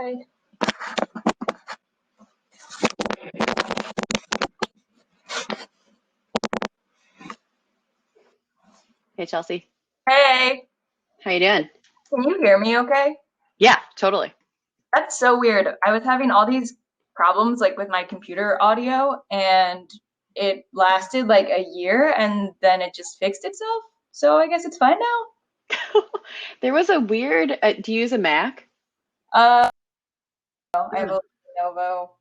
Hi. Hey, Chelsea. Hey, How you doing? can you hear me okay? Yeah, totally. That's so weird. I was having all these problems like with my computer audio and it lasted like a year and then it just fixed itself. So I guess it's fine now. There was a weird, do you use a Mac? No, I have Hmm. a Lenovo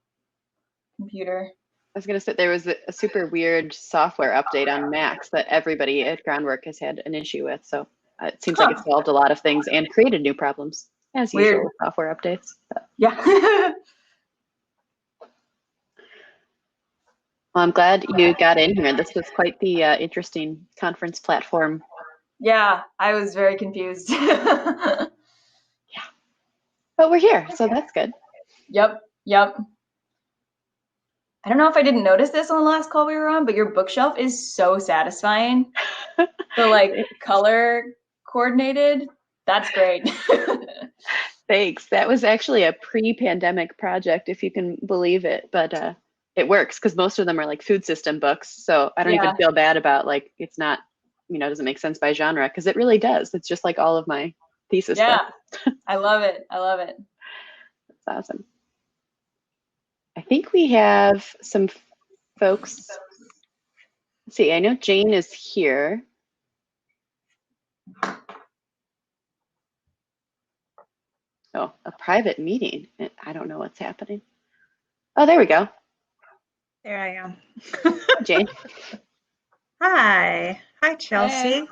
computer. I was gonna say there was a super weird software update on Macs that everybody at Groundwork has had an issue with. So it seems like it Huh. solved a lot of things and created new problems, as usual Weird. with software updates. But, Yeah. well, I'm glad you got in here. This was quite the interesting conference platform. Yeah, I was very confused. Yeah, but we're here, so that's good. Yep, yep. I don't know if I didn't notice this on the last call we were on, but your bookshelf is so satisfying. The like color coordinated, that's great. Thanks. That was actually a pre-pandemic project, if you can believe it, but it works because most of them are like food system books. So I don't even Yeah, feel bad about like it's not, doesn't make sense by genre because it really does. It's just like all of my thesis stuff. yeah. I love it. I love it. It's awesome. I think we have some folks. Let's see, I know Jane is here. Oh, a private meeting. I don't know what's happening. Oh, there we go. There I am. Jane. Hi. Hi, Hey. Chelsea.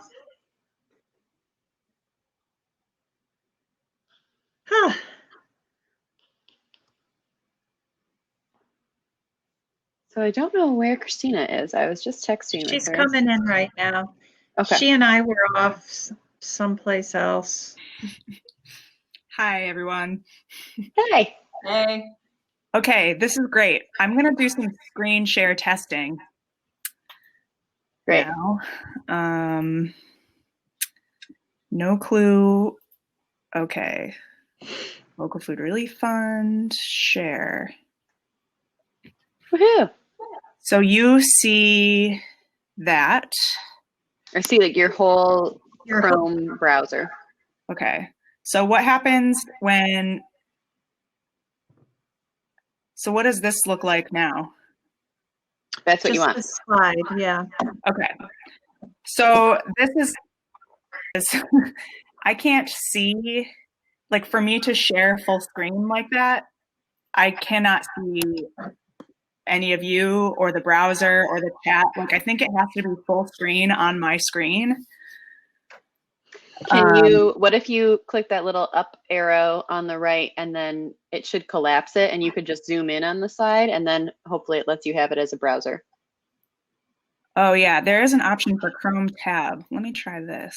Huh. So I don't know where Christina is. I was just texting with She's her. coming in right now. Okay. She and I were off someplace else. Hi, everyone. Hey. Hey. Okay, this is great. I'm going to do some screen share testing Great. now. No clue. Okay. Local Food Relief Fund, share. Woohoo. So you see that. I see like your whole Your Chrome browser. Okay. So what happens when, so what does this look like now? That's what you Just want. the slide, yeah. Okay. So this is, I can't see, like for me to share full screen like that, I cannot see any of you or the browser or the chat. Like I think it has to be full screen on my screen. Can you, what if you click that little up arrow on the right and then it should collapse it and you could just zoom in on the side and then hopefully it lets you have it as a browser. Oh yeah, there is an option for Chrome tab. Let me try this.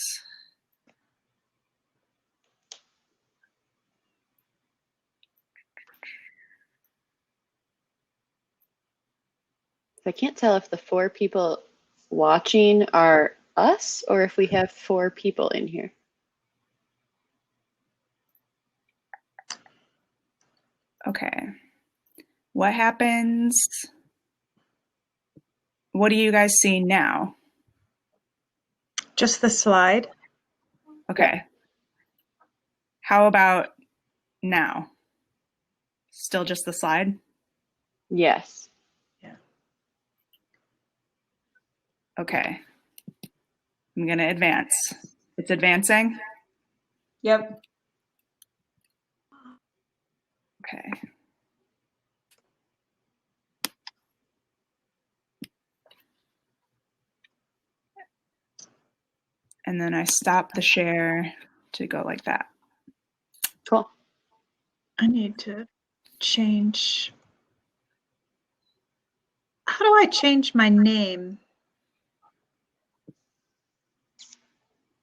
So I can't tell if the 4 people watching are us or if we have 4 people in here. Okay. What happens? What do you guys see now? Just the slide. Okay. How about now? Still just the slide? Yes. Yeah. Okay. I'm going to advance. It's advancing? Yep. Okay. And then I stop the share to go like that. Cool. I need to change. How do I change my name?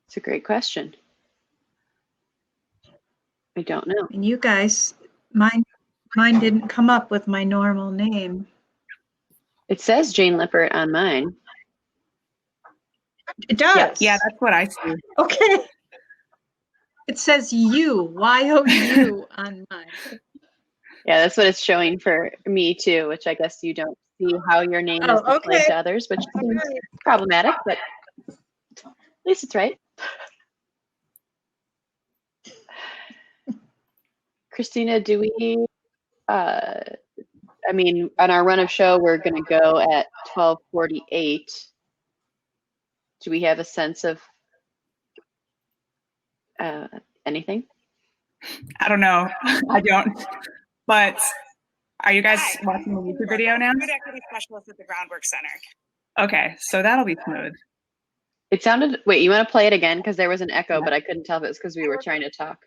It's a great question. I don't know. And you guys, mine didn't come up with my normal name. It says Jane Lippert on mine. It does. Yes. Yeah, that's what I see. Okay. It says you, Y-O-U on mine. Yeah, that's what it's showing for me too, which I guess you don't see how your name is Oh, displayed okay. to others, which seems Right. problematic, but at least it's right. Christina, do we, I mean, on our run of show, we're going to go at 12:48. Do we have a sense of anything? I don't know. I don't. But are you guys watching the YouTube video now? Food equity specialist at the Groundwork Center. Okay, so that'll be smooth. It sounded, wait, you want to play it again? Because there was an echo, but I couldn't tell if it was because we were trying to talk.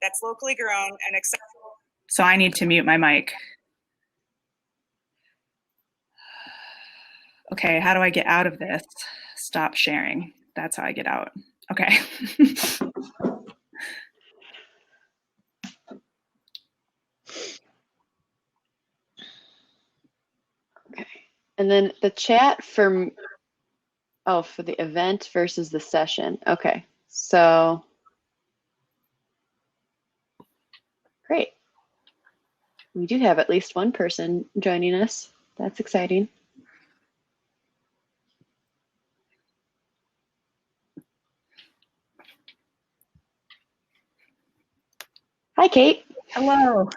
That's locally grown and accessible. So I need to mute my mic. Okay, how do I get out of this? Stop sharing. That's how I get out. Okay. Okay. And then the chat for, oh, for the event versus the session. Okay. So, great. We do have at least one person joining us. That's exciting. Hi, Kate. Hello.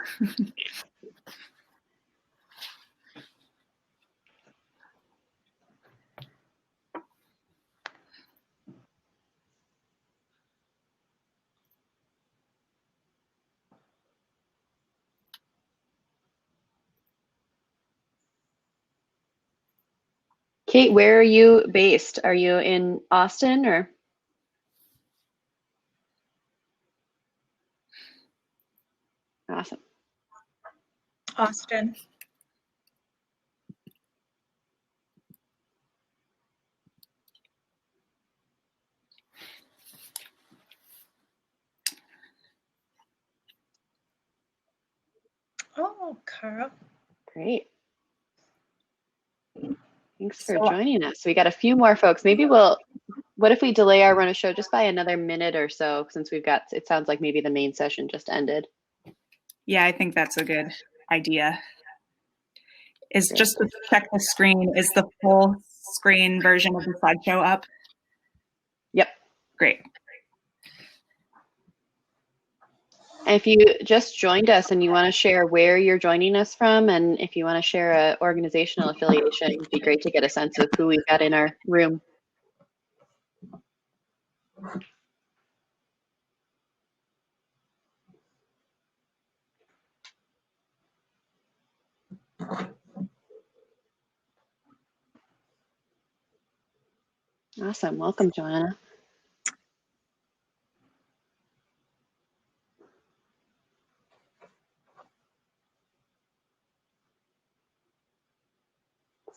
Kate, where are you based? Are you in Austin or? Awesome. Austin. Oh, Carl. Great. Thanks for joining us. We got a few more folks. Maybe we'll, what if we delay our run of show just by another minute or so, since we've got, it sounds like maybe the main session just ended. Yeah, I think that's a good idea. Is just to check the screen, is the full screen version of the slideshow up? Yep. Great. And if you just joined us and you want to share where you're joining us from, and if you want to share an organizational affiliation, it'd be great to get a sense of who we've got in our room. Awesome. Welcome, Joanna.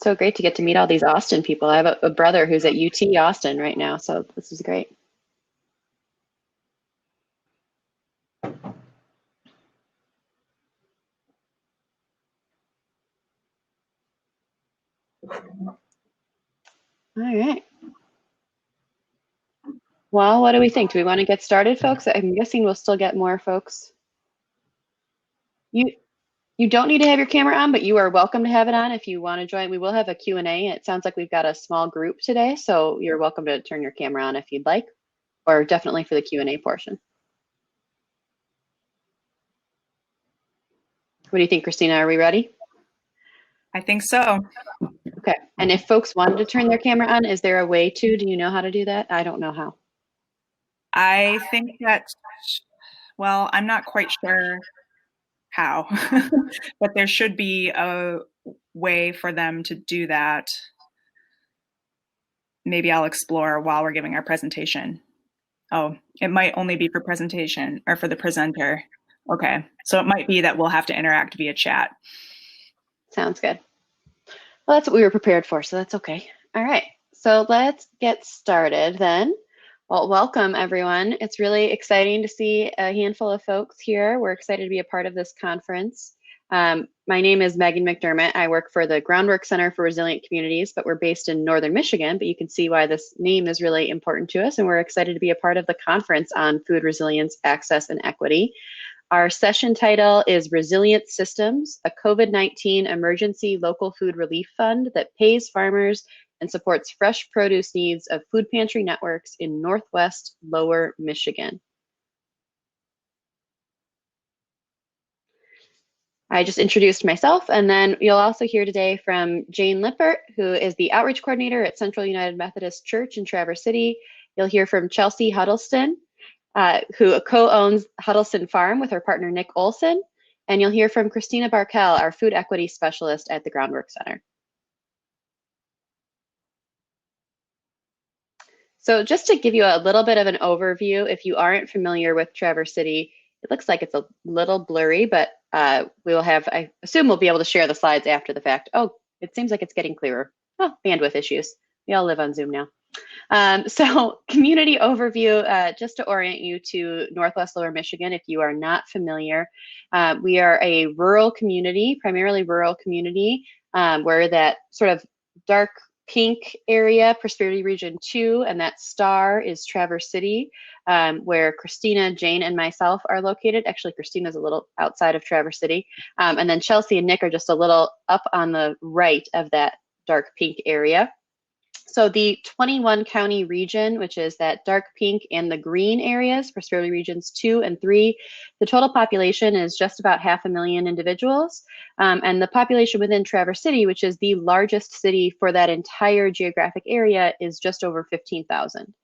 So great to get to meet all these Austin people. I have a brother who's at UT Austin right now, so this is great. All right. Well, what do we think? Do we want to get started, folks? I'm guessing we'll still get more folks. You don't need to have your camera on, but you are welcome to have it on if you want to join. We will have a Q&A. It sounds like we've got a small group today, so you're welcome to turn your camera on if you'd like, or definitely for the Q&A portion. What do you think, Christina? Are we ready? I think so. Okay. And if folks wanted to turn their camera on, is there a way to? Do you know how to do that? I don't know how. I think that, well, I'm not quite sure how, but there should be a way for them to do that. Maybe I'll explore while we're giving our presentation. Oh, it might only be for presentation or for the presenter. Okay, so it might be that we'll have to interact via chat. Sounds good. Well, that's what we were prepared for, so that's okay. All right, so let's get started then. Well, welcome everyone. It's really exciting to see a handful of folks here. We're excited to be a part of this conference. My name is Megan McDermott. I work for the Groundwork Center for Resilient Communities, but we're based in Northern Michigan, but you can see why this name is really important to us, and we're excited to be a part of the conference on food resilience, access, and equity. Our session title is Resilient Systems, a COVID-19 emergency local food relief fund that pays farmers and supports fresh produce needs of food pantry networks in Northwest Lower Michigan. I just introduced myself, and then you'll also hear today from Jane Lippert, who is the outreach coordinator at Central United Methodist Church in Traverse City. You'll hear from Chelsea Huddleston, who co-owns Huddleston Farm with her partner Nick Olson. And you'll hear from Christina Barkel, our food equity specialist at the Groundwork Center. So just to give you a little bit of an overview, if you aren't familiar with Traverse City, it looks like it's a little blurry, but we'll have, I assume we'll be able to share the slides after the fact. Oh, it seems like it's getting clearer. Oh, bandwidth issues. We all live on Zoom now. So community overview, just to orient you to Northwest Lower Michigan, if you are not familiar, we are a rural community, primarily rural community, where that sort of dark pink area, Prosperity Region 2, and that star is Traverse City, where Christina, Jane, and myself are located. Actually, Christina's a little outside of Traverse City. And then Chelsea and Nick are just a little up on the right of that dark pink area. So the 21 county region, which is that dark pink and the green areas, Prosperity Regions 2 and 3, the total population is just about 500,000 individuals. And the population within Traverse City, which is the largest city for that entire geographic area, is just over 15,000.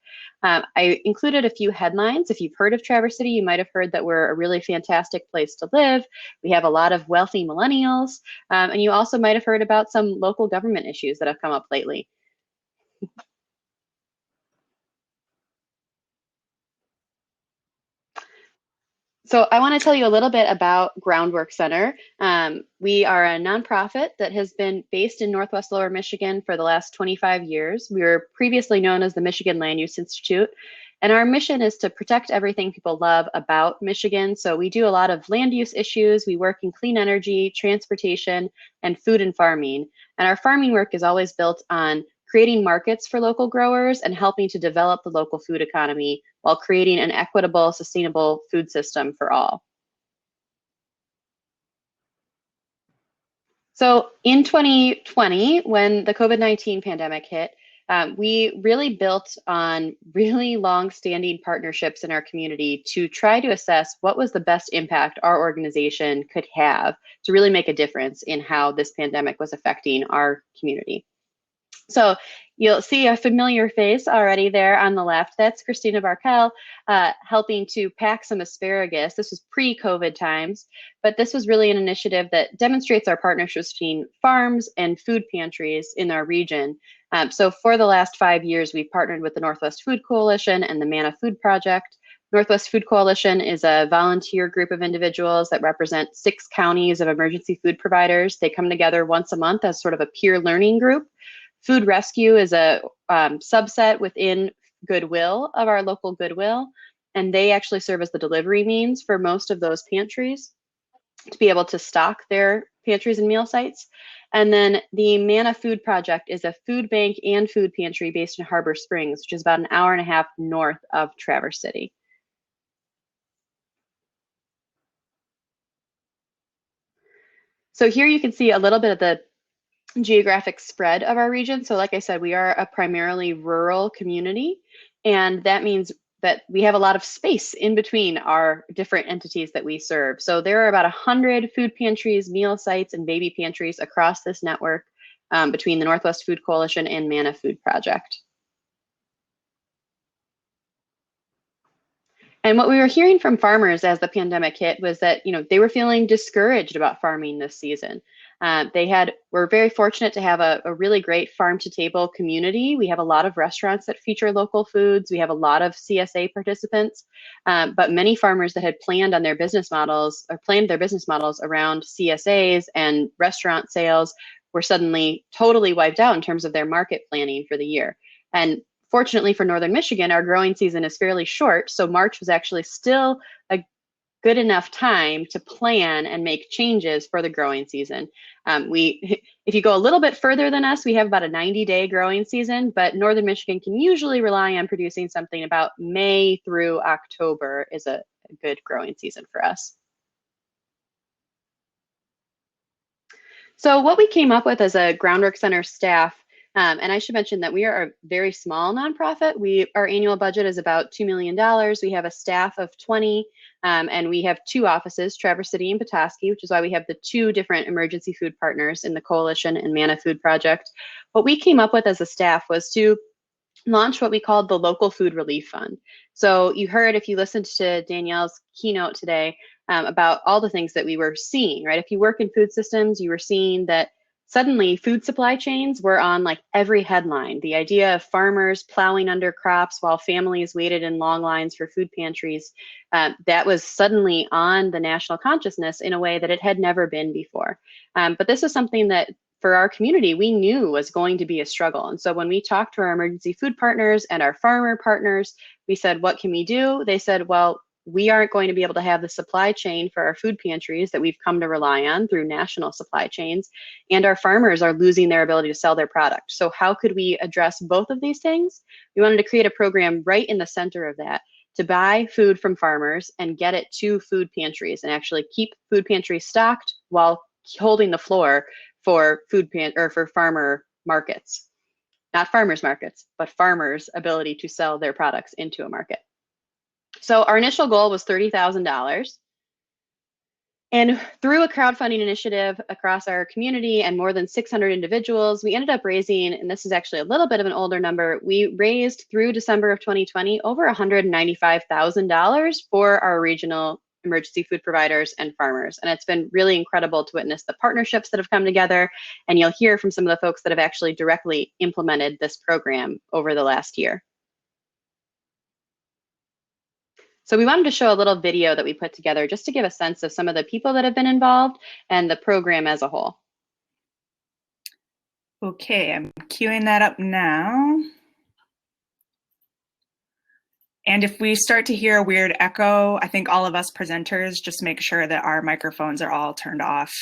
I included a few headlines. If you've heard of Traverse City, you might have heard that we're a really fantastic place to live. We have a lot of wealthy millennials. And you also might have heard about some local government issues that have come up lately. So I want to tell you a little bit about Groundwork Center. We are a nonprofit that has been based in Northwest Lower Michigan for the last 25 years. We were previously known as the Michigan Land Use Institute, and our mission is to protect everything people love about Michigan. So we do a lot of land use issues. We work in clean energy, transportation, and food and farming. And our farming work is always built on creating markets for local growers and helping to develop the local food economy while creating an equitable, sustainable food system for all. So in 2020, when the COVID-19 pandemic hit, we really built on really long-standing partnerships in our community to try to assess what was the best impact our organization could have to really make a difference in how this pandemic was affecting our community. So you'll see a familiar face already there on the left. That's Christina Barkel helping to pack some asparagus. This was pre-COVID times, but this was really an initiative that demonstrates our partnerships between farms and food pantries in our region. So for the last 5 years, we've partnered with the Northwest Food Coalition and the Manna Food Project. Northwest Food Coalition is a volunteer group of individuals that represent 6 counties of emergency food providers. They come together once a month as sort of a peer learning group. Food Rescue is a subset within Goodwill of our local Goodwill, and they actually serve as the delivery means for most of those pantries to be able to stock their pantries and meal sites. And then the Manna Food Project is a food bank and food pantry based in Harbor Springs, which is about an hour and a half north of Traverse City. So here you can see a little bit of the geographic spread of our region. So like I said, we are a primarily rural community, and that means that we have a lot of space in between our different entities that we serve. So there are about 100 food pantries, meal sites, and baby pantries across this network between the Northwest Food Coalition and Manna Food Project. And what we were hearing from farmers as the pandemic hit was that, they were feeling discouraged about farming this season. We're very fortunate to have a really great farm to table community. We have a lot of restaurants that feature local foods. We have a lot of CSA participants, but many farmers that had planned their business models around CSAs and restaurant sales were suddenly totally wiped out in terms of their market planning for the year. And fortunately for Northern Michigan, our growing season is fairly short. So March was actually still a good enough time to plan and make changes for the growing season. If you go a little bit further than us, we have about a 90-day growing season, but Northern Michigan can usually rely on producing something about May through October is a good growing season for us. So what we came up with as a Groundwork Center staff, and I should mention that we are a very small nonprofit. Our annual budget is about $2 million. We have a staff of 20, and we have 2 offices, Traverse City and Petoskey, which is why we have the 2 different emergency food partners in the Coalition and Manna Food Project. What we came up with as a staff was to launch what we called the Local Food Relief Fund. So you heard, if you listened to Danielle's keynote today, about all the things that we were seeing, right? If you work in food systems, you were seeing that suddenly food supply chains were on like every headline. The idea of farmers plowing under crops while families waited in long lines for food pantries, that was suddenly on the national consciousness in a way that it had never been before. But this is something that for our community, we knew was going to be a struggle. And so when we talked to our emergency food partners and our farmer partners, we said, what can we do? They said, well, we aren't going to be able to have the supply chain for our food pantries that we've come to rely on through national supply chains, and our farmers are losing their ability to sell their product. So how could we address both of these things? We wanted to create a program right in the center of that to buy food from farmers and get it to food pantries and actually keep food pantries stocked while holding the floor for for farmer markets. Not farmers markets, but farmers' ability to sell their products into a market. So our initial goal was $30,000. And through a crowdfunding initiative across our community and more than 600 individuals, we ended up raising, and this is actually a little bit of an older number, we raised through December of 2020 over $195,000 for our regional emergency food providers and farmers. And it's been really incredible to witness the partnerships that have come together. And you'll hear from some of the folks that have actually directly implemented this program over the last year. So we wanted to show a little video that we put together just to give a sense of some of the people that have been involved and the program as a whole. Okay, I'm queuing that up now. And if we start to hear a weird echo, I think all of us presenters just make sure that our microphones are all turned off.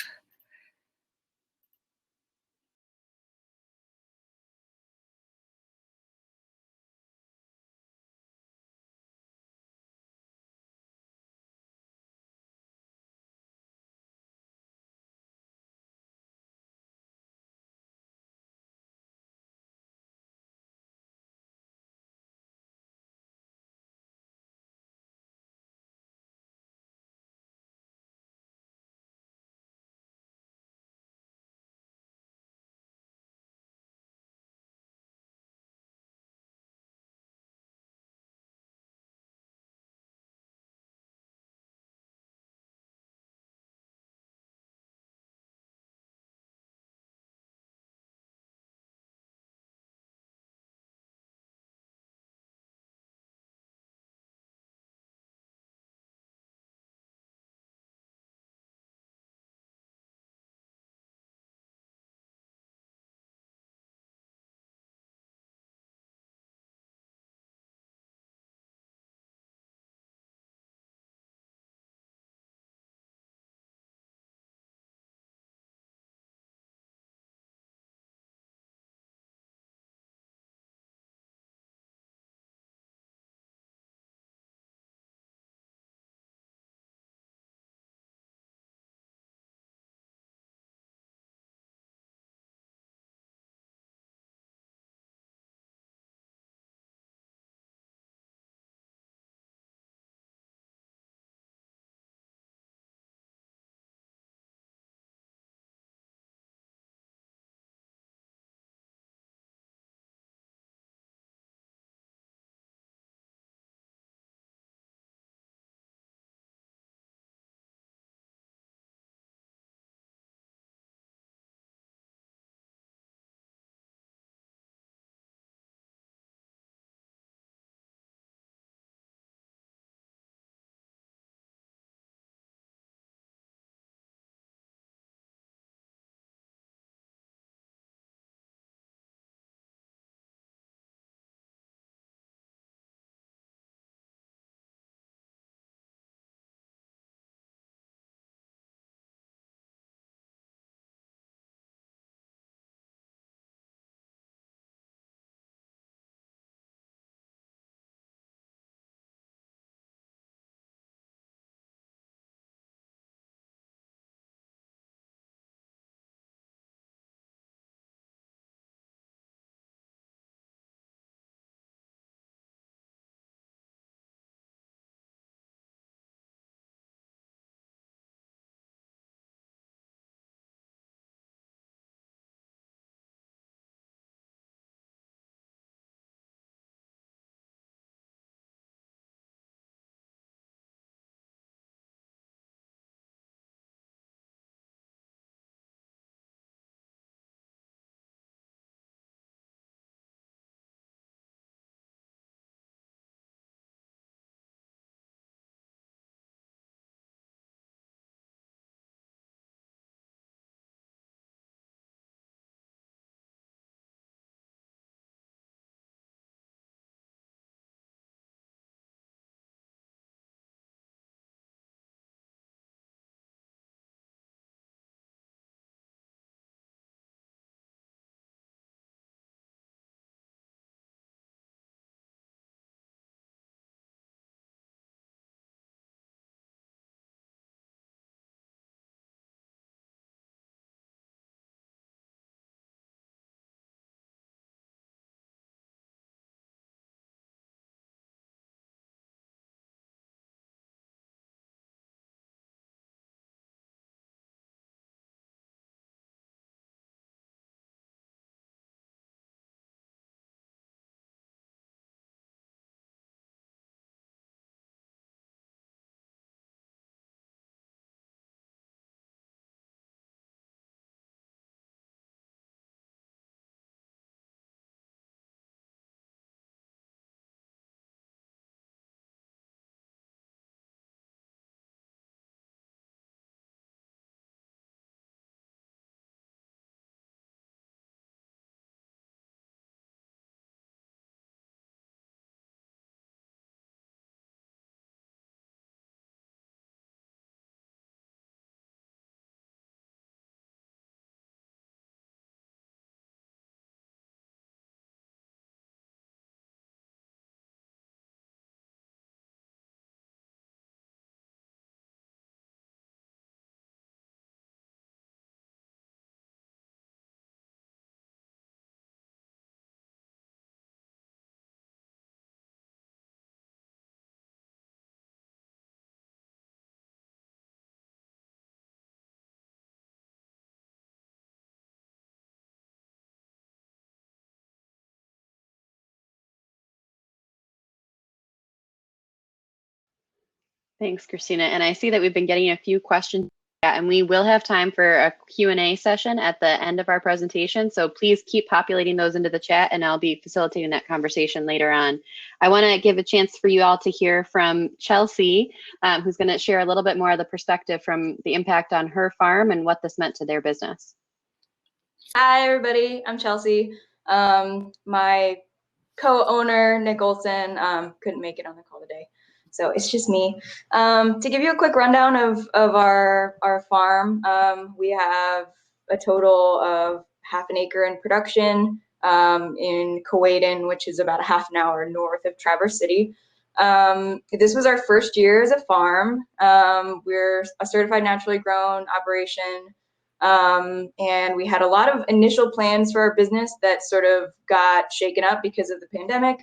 Thanks, Christina. And I see that we've been getting a few questions, and we will have time for a Q&A session at the end of our presentation. So please keep populating those into the chat, and I'll be facilitating that conversation later on. I want to give a chance for you all to hear from Chelsea, who's going to share a little bit more of the perspective from the impact on her farm and what this meant to their business. Hi, everybody. I'm Chelsea. My co-owner, Nick Olson, couldn't make it on the call today, so it's just me. To give you a quick rundown of our farm, we have a total of half an acre in production in Kuwaitan, which is about a half an hour north of Traverse City. This was our first year as a farm. We're a certified naturally grown operation. And we had a lot of initial plans for our business that sort of got shaken up because of the pandemic.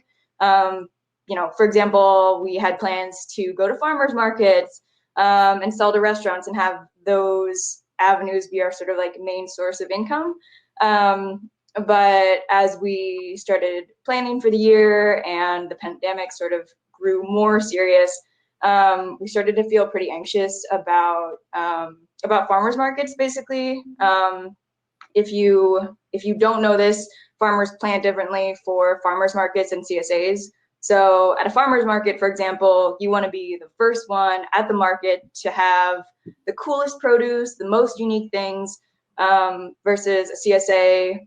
You know, for example, we had plans to go to farmers markets and sell to restaurants and have those avenues be our sort of like main source of income. But as we started planning for the year and the pandemic sort of grew more serious, we started to feel pretty anxious about farmers markets. Basically, if you don't know this, farmers plant differently for farmers markets and CSAs. So at a farmers market, for example, you want to be the first one at the market to have the coolest produce, the most unique things, versus a CSA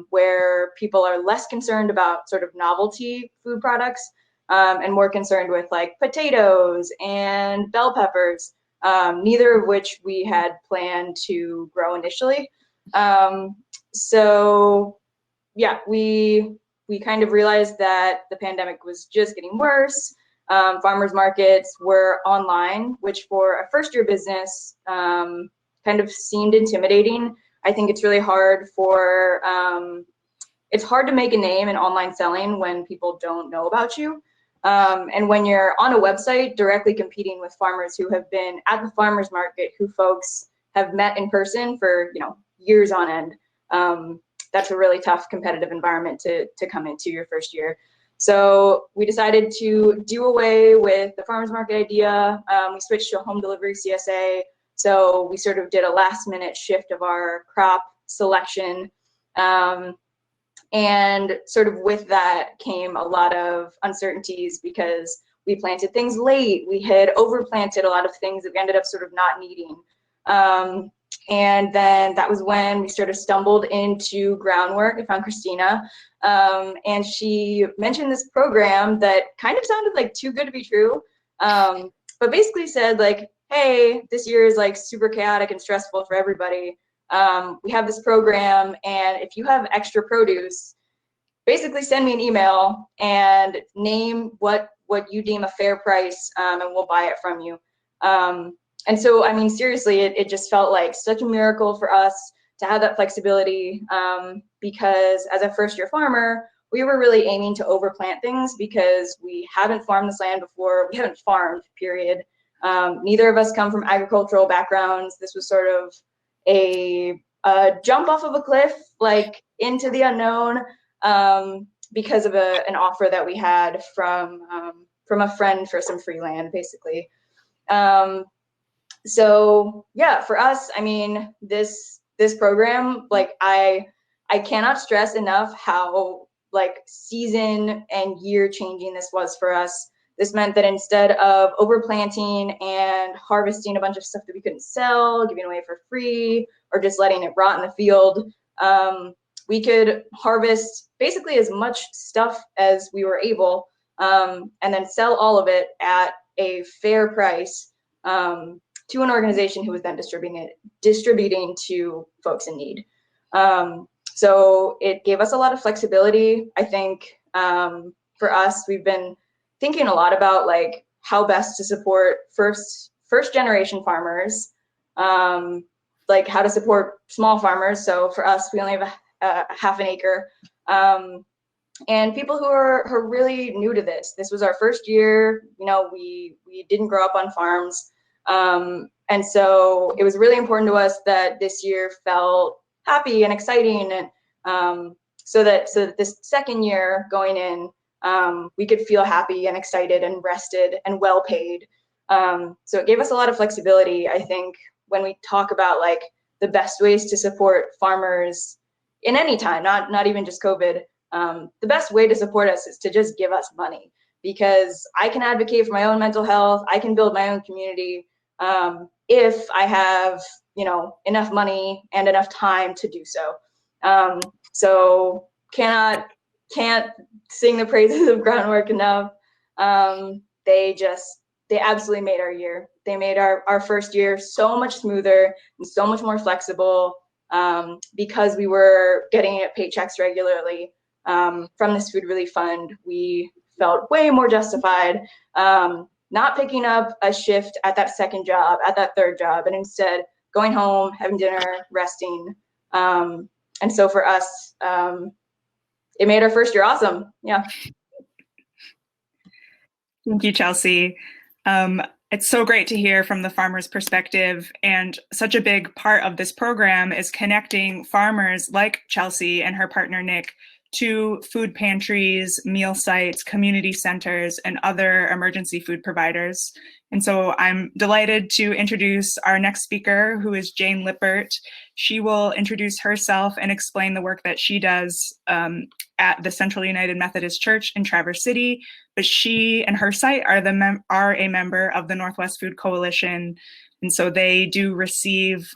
where people are less concerned about sort of novelty food products and more concerned with like potatoes and bell peppers, neither of which we had planned to grow initially. So yeah, we kind of realized that the pandemic was just getting worse. Farmers markets were online, which for a first year business kind of seemed intimidating. I think it's really hard for, it's hard to make a name in online selling when people don't know about you. And when you're on a website directly competing with farmers who have been at the farmers market, who folks have met in person for, you know, years on end, that's a really tough competitive environment to come into your first year. So we decided to do away with the farmers market idea. We switched to a home delivery CSA. So we sort of did a last minute shift of our crop selection. And sort of with that came a lot of uncertainties because we planted things late. We had overplanted a lot of things that we ended up sort of not needing. And then that was when we sort of stumbled into groundwork. I found Christina, and she mentioned this program that kind of sounded like too good to be true, but basically said like, hey, this year is like super chaotic and stressful for everybody. We have this program, and if you have extra produce, basically send me an email and name what you deem a fair price, and we'll buy it from you. And so, I mean, seriously, it just felt like such a miracle for us to have that flexibility, because as a first-year farmer, we were really aiming to overplant things because we haven't farmed this land before. We haven't farmed, period. Neither of us come from agricultural backgrounds. This was sort of a jump off of a cliff, like into the unknown, because of an offer that we had from a friend for some free land, basically. So yeah, for us, I mean, this program, like I cannot stress enough how like season and year changing this was for us. This meant that instead of overplanting and harvesting a bunch of stuff that we couldn't sell, giving away for free, or just letting it rot in the field, we could harvest basically as much stuff as we were able, and then sell all of it at a fair price to an organization who was then distributing to folks in need. So it gave us a lot of flexibility. I think for us, we've been thinking a lot about like how best to support first generation farmers, like how to support small farmers. So for us, we only have a half an acre, and people who are really new to this. This was our first year. You know, we didn't grow up on farms. And so it was really important to us that this year felt happy and exciting, and so that this second year going in, we could feel happy and excited and rested and well paid. So it gave us a lot of flexibility, I think, when we talk about like the best ways to support farmers in any time, not even just COVID. The best way to support us is to just give us money, because I can advocate for my own mental health. I can build my own community if I have, enough money and enough time to do so. So can't sing the praises of Groundwork enough. They absolutely made our year. They made our first year so much smoother and so much more flexible, because we were getting paychecks regularly from this food relief fund. We felt way more justified not picking up a shift at that second job, at that third job, and instead going home, having dinner, resting. And so for us, it made our first year awesome. Yeah. Thank you, Chelsea. It's so great to hear from the farmer's perspective, and such a big part of this program is connecting farmers like Chelsea and her partner Nick to food pantries, meal sites, community centers, and other emergency food providers. And so I'm delighted to introduce our next speaker, who is Jane Lippert. She will introduce herself and explain the work that she does at the Central United Methodist Church in Traverse City. But she and her site are a member of the Northwest Food Coalition, and so they do receive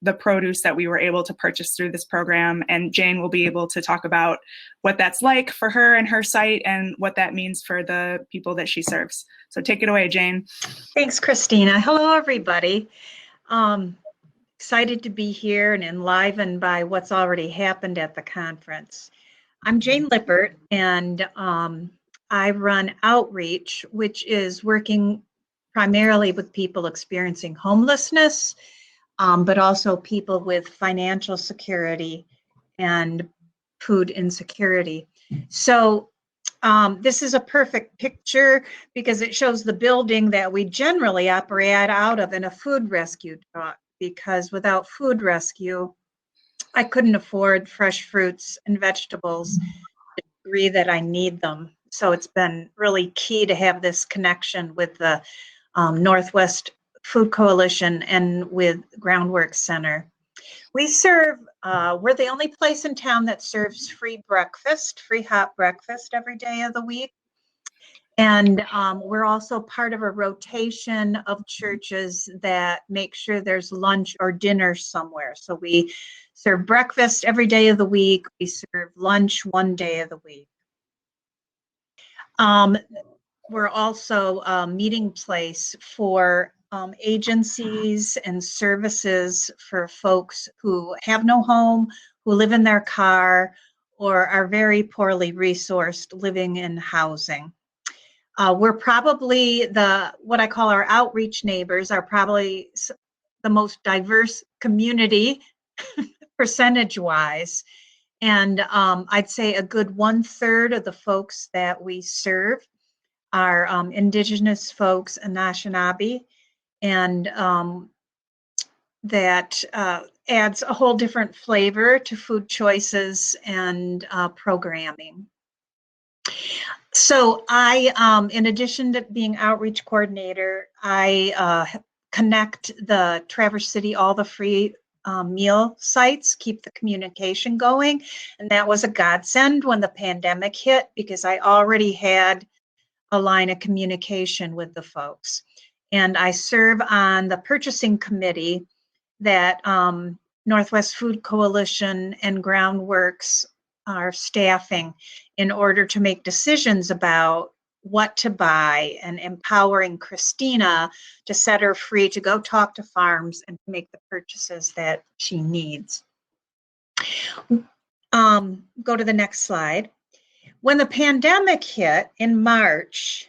the produce that we were able to purchase through this program. And Jane will be able to talk about what that's like for her and her site and what that means for the people that she serves. So take it away, Jane. Thanks, Christina. Hello, everybody. Excited to be here and enlivened by what's already happened at the conference. I'm Jane Lippert, and I run Outreach, which is working primarily with people experiencing homelessness, but also people with financial security and food insecurity. So this is a perfect picture because it shows the building that we generally operate out of in a food rescue truck, because without food rescue, I couldn't afford fresh fruits and vegetables to the degree that I need them. So it's been really key to have this connection with the Northwest Food Coalition and with Groundwork Center. We serve, we're the only place in town that serves free hot breakfast every day of the week. And we're also part of a rotation of churches that make sure there's lunch or dinner somewhere. So we serve breakfast every day of the week. We serve lunch one day of the week. We're also a meeting place for agencies and services for folks who have no home, who live in their car, or are very poorly resourced living in housing. We're probably what I call our outreach neighbors are probably the most diverse community percentage-wise. And I'd say a good 1/3 of the folks that we serve are Indigenous folks, Anishinaabe, and that adds a whole different flavor to food choices and programming. So I, in addition to being outreach coordinator, I connect the Traverse City, all the free meal sites, keep the communication going. And that was a godsend when the pandemic hit, because I already had a line of communication with the folks. And I serve on the purchasing committee that Northwest Food Coalition and Groundworks are staffing in order to make decisions about what to buy, and empowering Christina to set her free to go talk to farms and make the purchases that she needs. Go to the next slide. When the pandemic hit in March,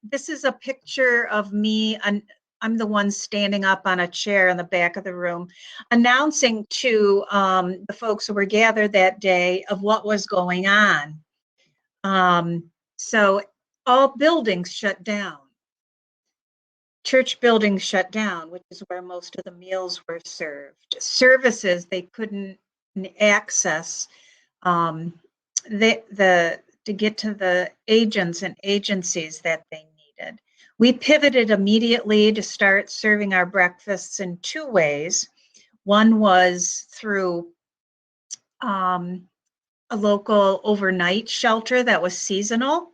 this is a picture of me, and I'm the one standing up on a chair in the back of the room, announcing to the folks who were gathered that day of what was going on. So all buildings shut down. Church buildings shut down, which is where most of the meals were served. Services they couldn't access to get to the agents and agencies that they needed. We pivoted immediately to start serving our breakfasts in 2 ways. One was through a local overnight shelter that was seasonal.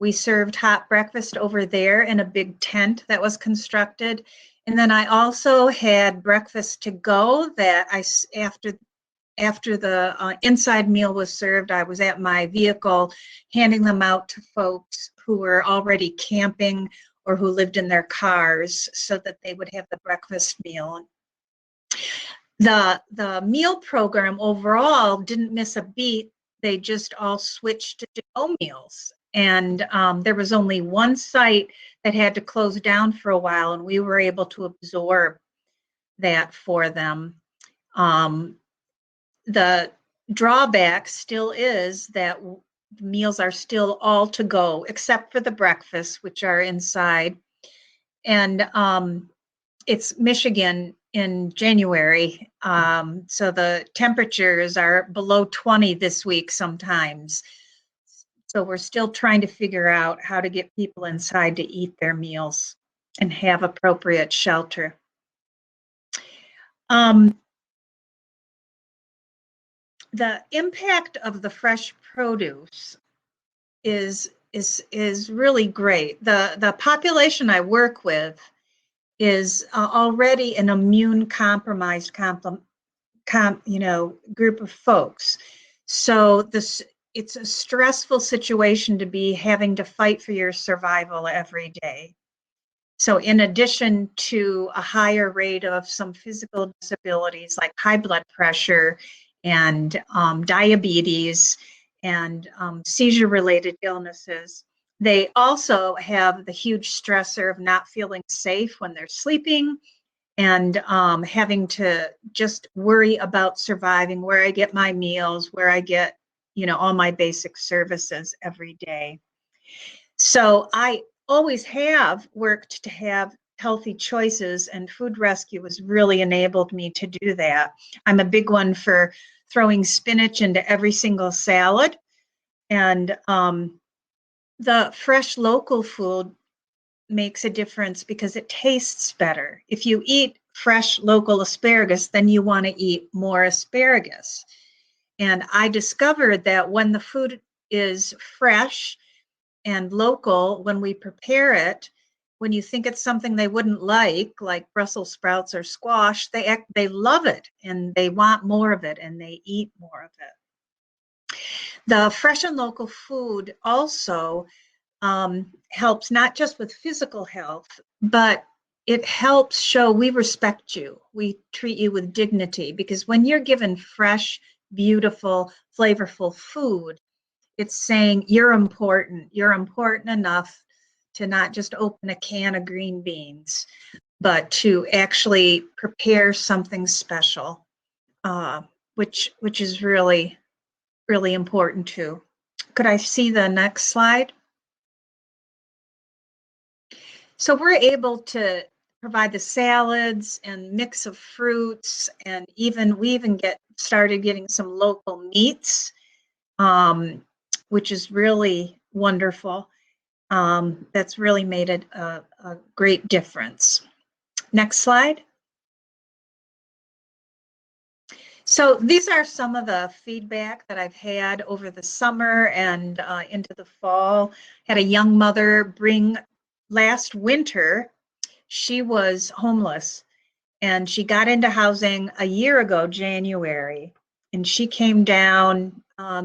We served hot breakfast over there in a big tent that was constructed. And then I also had breakfast to go that after the inside meal was served, I was at my vehicle handing them out to folks who were already camping or who lived in their cars so that they would have the breakfast meal. The meal program overall didn't miss a beat. They just all switched to to-go meals. And there was only one site that had to close down for a while, and we were able to absorb that for them. The drawback still is that meals are still all to go, except for the breakfasts, which are inside. And it's Michigan in January, so the temperatures are below 20 this week sometimes. So we're still trying to figure out how to get people inside to eat their meals and have appropriate shelter. The impact of the fresh produce is really great. The population I work with is already an immune compromised group of folks. So it's a stressful situation to be having to fight for your survival every day. So in addition to a higher rate of some physical disabilities like high blood pressure and diabetes and seizure-related illnesses, they also have the huge stressor of not feeling safe when they're sleeping and having to just worry about surviving, where I get my meals, where I get, all my basic services every day. So I always have worked to have healthy choices, and Food Rescue has really enabled me to do that. I'm a big one for throwing spinach into every single salad, and the fresh local food makes a difference because it tastes better. If you eat fresh local asparagus, then you want to eat more asparagus. And I discovered that when the food is fresh and local, when we prepare it, when you think it's something they wouldn't like Brussels sprouts or squash, they love it and they want more of it and they eat more of it. The fresh and local food also helps not just with physical health, but it helps show we respect you. We treat you with dignity, because when you're given fresh, beautiful, flavorful food, it's saying you're important. You're important enough to not just open a can of green beans, but to actually prepare something special, which is really, really important too. Could I see the next slide? So we're able to provide the salads and mix of fruits, and we even get started getting some local meats, which is really wonderful. That's really made a great difference. Next slide. So these are some of the feedback that I've had over the summer and into the fall. Had a young mother bring last winter. She was homeless and she got into housing a year ago, January. And she came down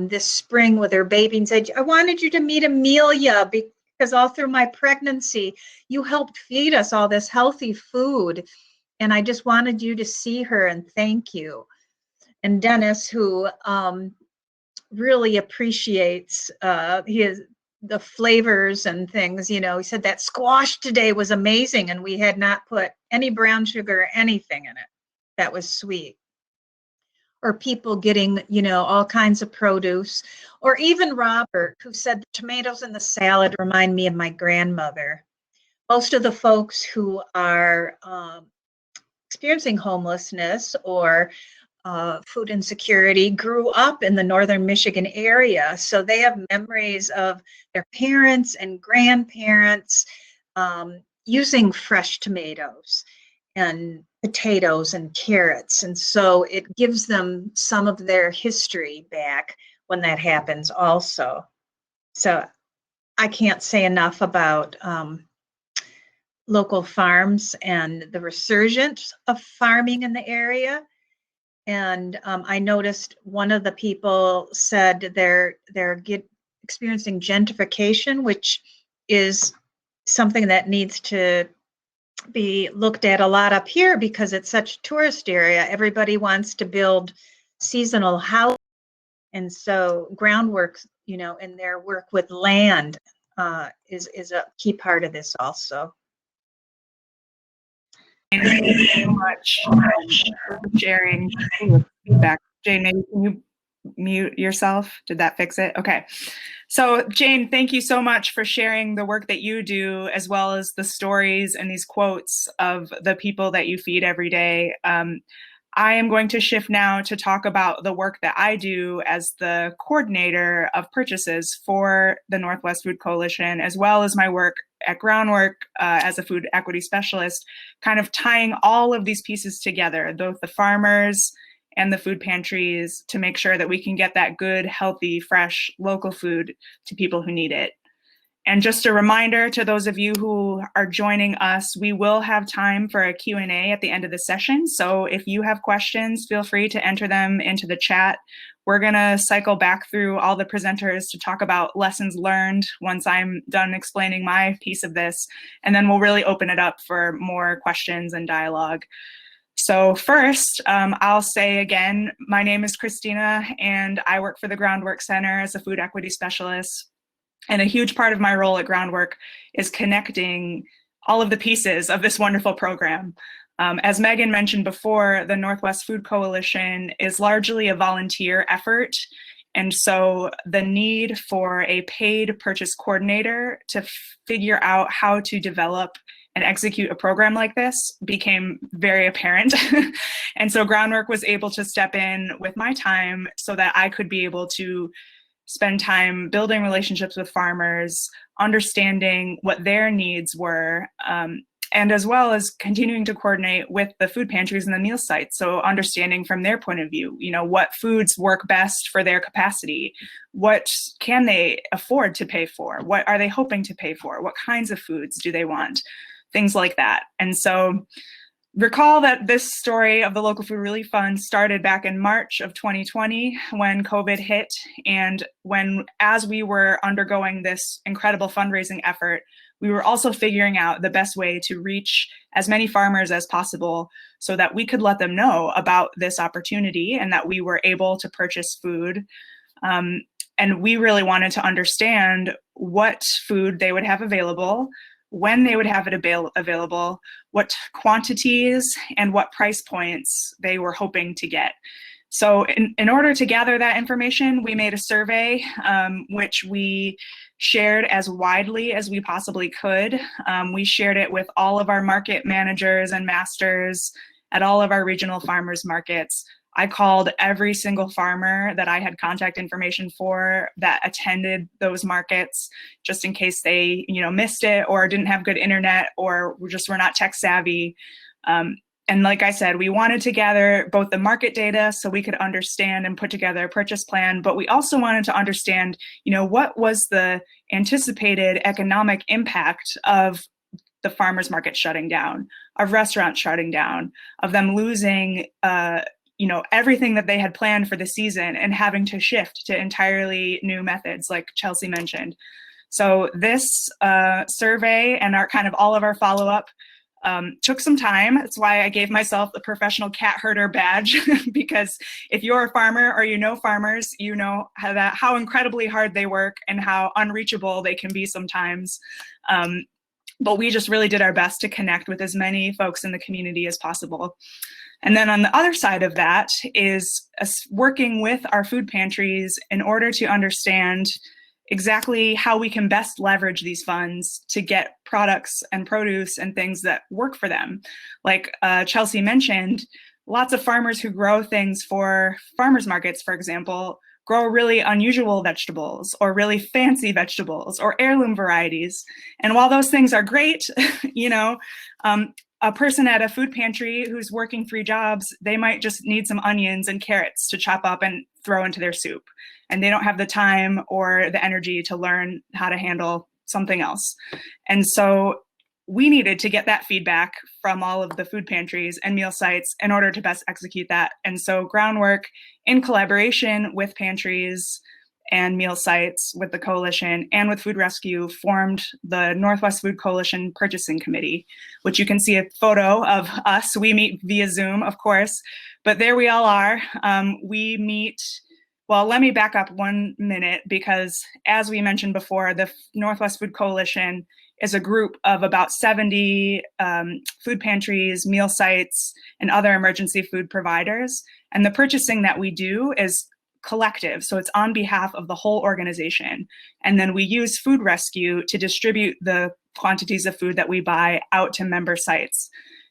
this spring with her baby and said, I wanted you to meet Amelia because all through my pregnancy, you helped feed us all this healthy food. And I just wanted you to see her and thank you. And Dennis, who really appreciates the flavors and things, he said that squash today was amazing and we had not put any brown sugar or anything in it. That was sweet. Or people getting, all kinds of produce. Or even Robert, who said the tomatoes in the salad remind me of my grandmother. Most of the folks who are experiencing homelessness or food insecurity grew up in the northern Michigan area. So they have memories of their parents and grandparents using fresh tomatoes and potatoes and carrots. And so it gives them some of their history back when that happens also. So I can't say enough about local farms and the resurgence of farming in the area. And I noticed one of the people said they're experiencing gentrification, which is something that needs to be looked at a lot up here because it's such a tourist area. Everybody wants to build seasonal housing. And so groundwork, in their work with land is a key part of this also. Thank you so much for sharing feedback. Jane, maybe can you mute yourself? Did that fix it? Okay. So Jane, thank you so much for sharing the work that you do, as well as the stories and these quotes of the people that you feed every day. I am going to shift now to talk about the work that I do as the coordinator of purchases for the Northwest Food Coalition, as well as my work at Groundwork as a food equity specialist, kind of tying all of these pieces together, both the farmers and the food pantries, to make sure that we can get that good, healthy, fresh, local food to people who need it. And just a reminder to those of you who are joining us, we will have time for a Q&A at the end of the session. So if you have questions, feel free to enter them into the chat. We're gonna cycle back through all the presenters to talk about lessons learned once I'm done explaining my piece of this, and then we'll really open it up for more questions and dialogue. So first, I'll say again, my name is Christina and I work for the Groundwork Center as a food equity specialist. And a huge part of my role at Groundwork is connecting all of the pieces of this wonderful program. As Megan mentioned before, the Northwest Food Coalition is largely a volunteer effort. And so the need for a paid purchase coordinator to figure out how to develop and execute a program like this became very apparent. And so Groundwork was able to step in with my time so that I could be able to spend time building relationships with farmers, understanding what their needs were, and as well as continuing to coordinate with the food pantries and the meal sites. So understanding from their point of view, what foods work best for their capacity, what can they afford to pay for, what are they hoping to pay for, what kinds of foods do they want, things like that. And so recall that this story of the Local Food Relief Fund started back in March of 2020 when COVID hit, and as we were undergoing this incredible fundraising effort, we were also figuring out the best way to reach as many farmers as possible so that we could let them know about this opportunity and that we were able to purchase food. And we really wanted to understand what food they would have available, when they would have it available, what quantities and what price points they were hoping to get. So in order to gather that information, we made a survey, which we shared as widely as we possibly could. We shared it with all of our market managers and masters at all of our regional farmers markets. I called every single farmer that I had contact information for that attended those markets, just in case they, missed it or didn't have good internet or were not tech savvy. And like I said, we wanted to gather both the market data so we could understand and put together a purchase plan, but we also wanted to understand, what was the anticipated economic impact of the farmers market shutting down, of restaurants shutting down, of them losing everything that they had planned for the season and having to shift to entirely new methods, like Chelsea mentioned. So this survey and all of our follow-up took some time. That's why I gave myself the professional cat herder badge, because if you're a farmer or farmers, you know how incredibly hard they work and how unreachable they can be sometimes. But we just really did our best to connect with as many folks in the community as possible. And then on the other side of that is us working with our food pantries in order to understand exactly how we can best leverage these funds to get products and produce and things that work for them. Like Chelsea mentioned, lots of farmers who grow things for farmers markets, for example, grow really unusual vegetables or really fancy vegetables or heirloom varieties. And while those things are great, you know, a person at a food pantry who's working 3 jobs, they might just need some onions and carrots to chop up and throw into their soup. And they don't have the time or the energy to learn how to handle something else. And so we needed to get that feedback from all of the food pantries and meal sites in order to best execute that. And so Groundwork, in collaboration with pantries and meal sites, with the coalition and with Food Rescue, formed the Northwest Food Coalition Purchasing Committee, which you can see a photo of us. We meet via Zoom, of course, but there we all are. We meet. Well, let me back up 1 minute, because as we mentioned before, the Northwest Food Coalition is a group of about 70 food pantries, meal sites, and other emergency food providers. And the purchasing that we do is collective, so it's on behalf of the whole organization. And then we use Food Rescue to distribute the quantities of food that we buy out to member sites.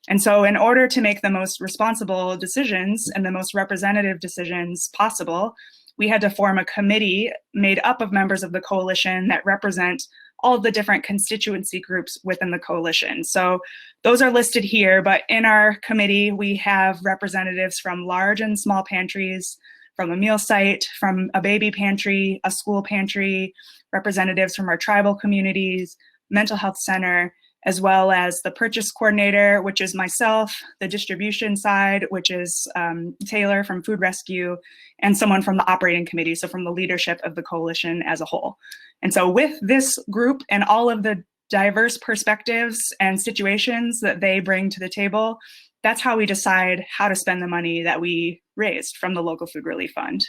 And so in order to make the most responsible decisions and the most representative decisions possible, we had to form a committee made up of members of the coalition that represent all of the different constituency groups within the coalition. So those are listed here, but in our committee, we have representatives from large and small pantries, from a meal site, from a baby pantry, a school pantry, representatives from our tribal communities, mental health center, as well as the purchase coordinator, which is myself, the distribution side, which is Taylor from Food Rescue, and someone from the operating committee, so from the leadership of the coalition as a whole. And so with this group and all of the diverse perspectives and situations that they bring to the table, that's how we decide how to spend the money that we raised from the local food relief fund.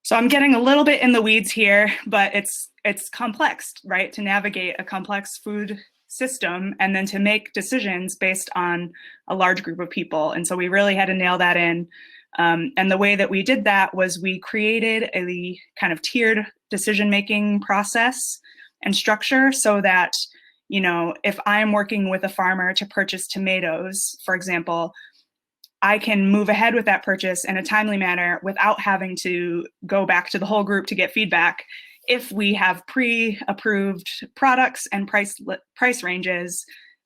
So I'm getting a little bit in the weeds here, but it's complex, right? To navigate a complex food system and then to make decisions based on a large group of people. And so we really had to nail that in. And the way that we did that was we created a kind of tiered decision-making process and structure so that, you know, if I'm working with a farmer to purchase tomatoes, for example, I can move ahead with that purchase in a timely manner without having to go back to the whole group to get feedback if we have pre-approved products and price ranges.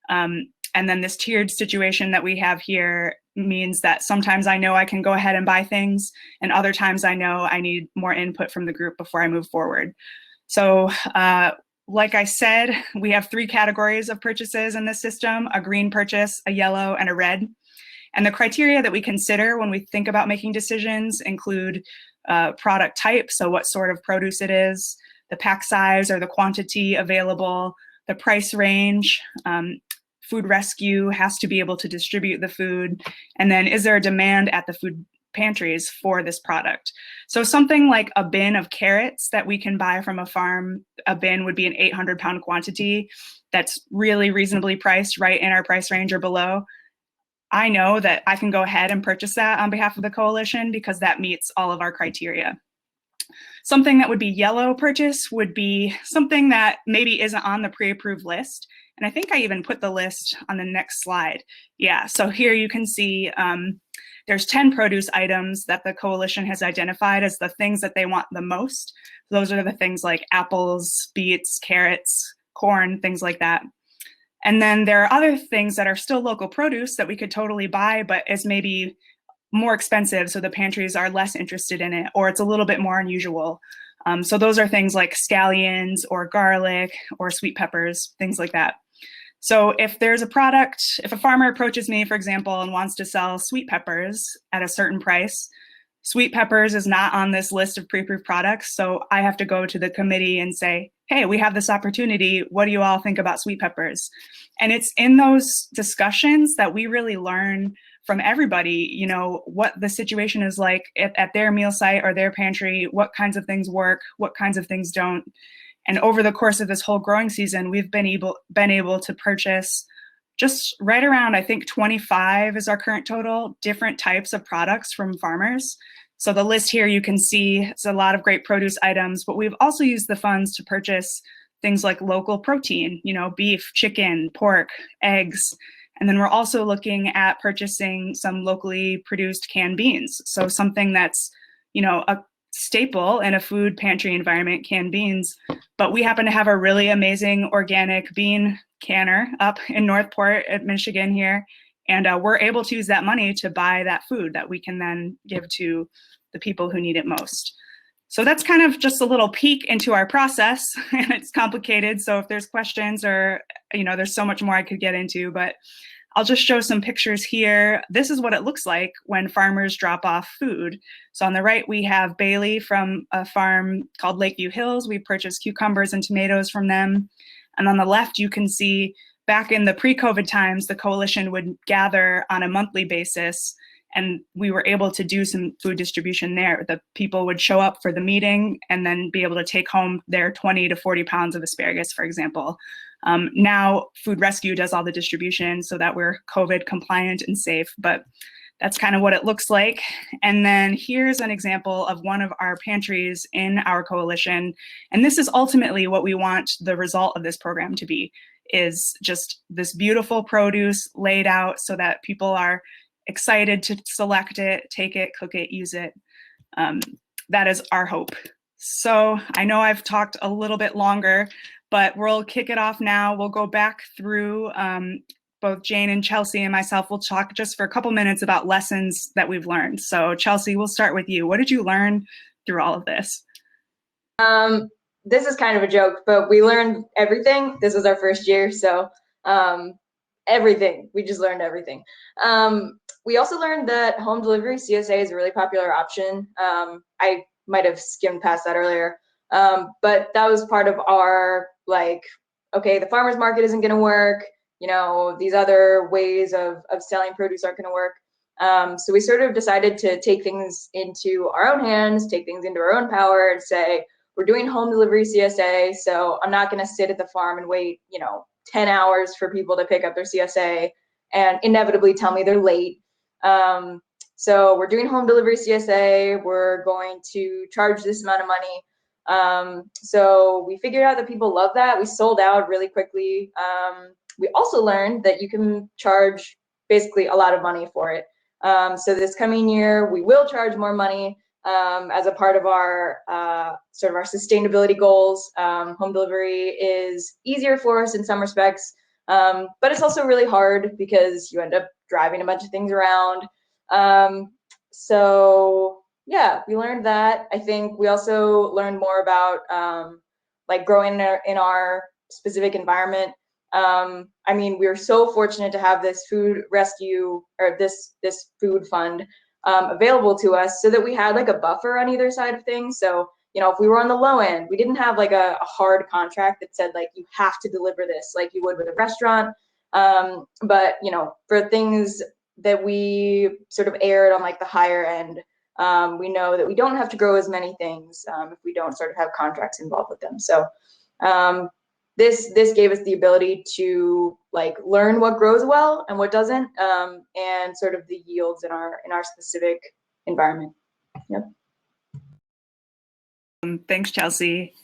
And then this tiered situation that we have here means that sometimes I know I can go ahead and buy things, and other times I know I need more input from the group before I move forward. So like I said, we have 3 categories of purchases in this system: a green purchase, a yellow, and a red. And the criteria that we consider when we think about making decisions include product type, so what sort of produce it is, the pack size or the quantity available, the price range. Food Rescue has to be able to distribute the food. And then is there a demand at the food pantries for this product? So something like a bin of carrots that we can buy from a farm, a bin would be an 800-pound quantity that's really reasonably priced, right in our price range or below. I know that I can go ahead and purchase that on behalf of the coalition because that meets all of our criteria. Something that would be yellow purchase would be something that maybe isn't on the pre-approved list. And I think I even put the list on the next slide. Yeah, so here you can see there's 10 produce items that the coalition has identified as the things that they want the most. Those are the things like apples, beets, carrots, corn, things like that. And then there are other things that are still local produce that we could totally buy, but is maybe more expensive, so the pantries are less interested in it, or it's a little bit more unusual. So those are things like scallions or garlic or sweet peppers, things like that. So if there's a product, if a farmer approaches me, for example, and wants to sell sweet peppers at a certain price, sweet peppers is not on this list of pre-approved products. So I have to go to the committee and say, hey, we have this opportunity. What do you all think about sweet peppers? And it's in those discussions that we really learn from everybody, you know, what the situation is like at their meal site or their pantry, what kinds of things work, what kinds of things don't. And over the course of this whole growing season, we've been able to purchase just right around, I think 25 is our current total, different types of products from farmers. So the list here you can see, it's a lot of great produce items, but we've also used the funds to purchase things like local protein, you know, beef, chicken, pork, eggs. And then we're also looking at purchasing some locally produced canned beans. So something that's a staple in a food pantry environment, canned beans, but we happen to have a really amazing organic bean canner up in Northport at Michigan here. And we're able to use that money to buy that food that we can then give to the people who need it most. So that's kind of just a little peek into our process, and it's complicated. So if there's questions or, there's so much more I could get into, but I'll just show some pictures here. This is what it looks like when farmers drop off food. So on the right, we have Bailey from a farm called Lakeview Hills. We purchased cucumbers and tomatoes from them. And on the left, you can see back in the pre-COVID times, the coalition would gather on a monthly basis, and we were able to do some food distribution there. The people would show up for the meeting and then be able to take home their 20 to 40 pounds of asparagus, for example. Now Food Rescue does all the distribution so that we're COVID compliant and safe, but that's kind of what it looks like. And then here's an example of one of our pantries in our coalition. And this is ultimately what we want the result of this program to be, is just this beautiful produce laid out so that people are excited to select it, take it, cook it, use it. That is our hope. So I know I've talked a little bit longer, but we'll kick it off now. We'll go back through, both Jane and Chelsea and myself will talk just for a couple minutes about lessons that we've learned. So Chelsea, we'll start with you. What did you learn through all of this? This is kind of a joke, but we learned everything. This was our first year, so everything. We just learned everything. We also learned that home delivery CSA is a really popular option. I might have skimmed past that earlier, but that was part of our, okay, the farmer's market isn't going to work. These other ways of selling produce aren't going to work. So we sort of decided to take things into our own hands, take things into our own power, and say, we're doing home delivery CSA, so I'm not going to sit at the farm and wait, 10 hours for people to pick up their CSA and inevitably tell me they're late. So we're doing home delivery CSA. We're going to charge this amount of money. So we figured out that people love that. We sold out really quickly. We also learned that you can charge basically a lot of money for it. So this coming year, we will charge more money as a part of our sort of our sustainability goals. Home delivery is easier for us in some respects, but it's also really hard because you end up driving a bunch of things around. So yeah, we learned that. I think we also learned more about growing in our specific environment. I mean, we were so fortunate to have this food rescue or this food fund available to us so that we had a buffer on either side of things. So, if we were on the low end, we didn't have a hard contract that said you have to deliver this like you would with a restaurant. But, for things that we sort of aired on the higher end, we know that we don't have to grow as many things if we don't sort of have contracts involved with them. So this gave us the ability to learn what grows well and what doesn't, and sort of the yields in our specific environment. Yep. Thanks, Chelsea.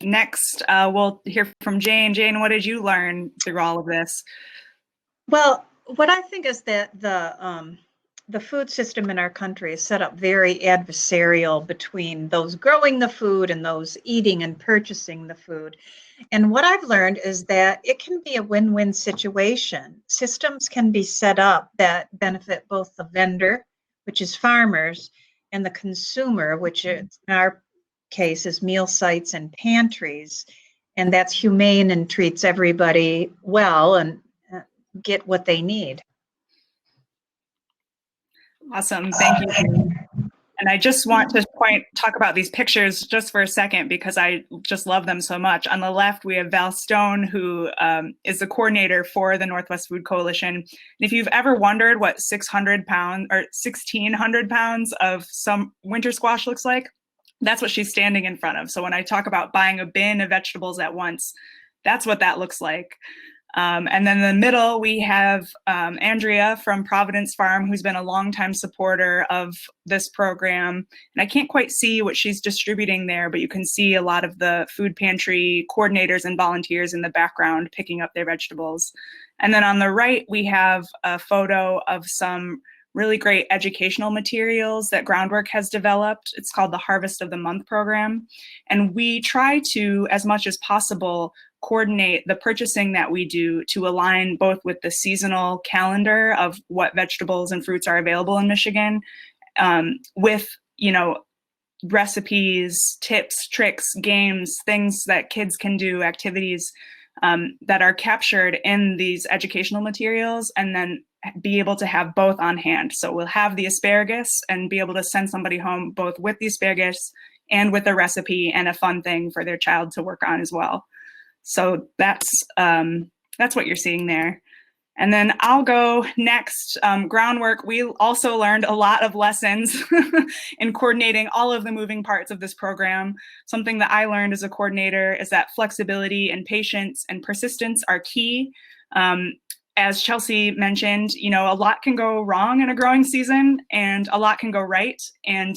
Next, we'll hear from Jane. Jane, what did you learn through all of this? Well, what I think is that the food system in our country is set up very adversarial between those growing the food and those eating and purchasing the food. And what I've learned is that it can be a win-win situation. Systems can be set up that benefit both the vendor, which is farmers, and the consumer, which in our case is meal sites and pantries. And that's humane and treats everybody well and get what they need. Awesome. Thank you. And I just want to talk about these pictures just for a second because I just love them so much. On the left, we have Val Stone, who is the coordinator for the Northwest Food Coalition. And if you've ever wondered what 600 pounds or 1,600 pounds of some winter squash looks like, that's what she's standing in front of. So when I talk about buying a bin of vegetables at once, that's what that looks like. And then in the middle, we have Andrea from Providence Farm, who's been a longtime supporter of this program. And I can't quite see what she's distributing there, but you can see a lot of the food pantry coordinators and volunteers in the background picking up their vegetables. And then on the right, we have a photo of some really great educational materials that Groundwork has developed. It's called the Harvest of the Month program. And we try to, as much as possible, coordinate the purchasing that we do to align both with the seasonal calendar of what vegetables and fruits are available in Michigan, with, recipes, tips, tricks, games, things that kids can do, activities that are captured in these educational materials, and then be able to have both on hand. So we'll have the asparagus and be able to send somebody home both with the asparagus and with a recipe and a fun thing for their child to work on as well. So that's what you're seeing there. And then I'll go next. Groundwork, we also learned a lot of lessons in coordinating all of the moving parts of this program. Something that I learned as a coordinator is that flexibility and patience and persistence are key. As Chelsea mentioned, a lot can go wrong in a growing season and a lot can go right. And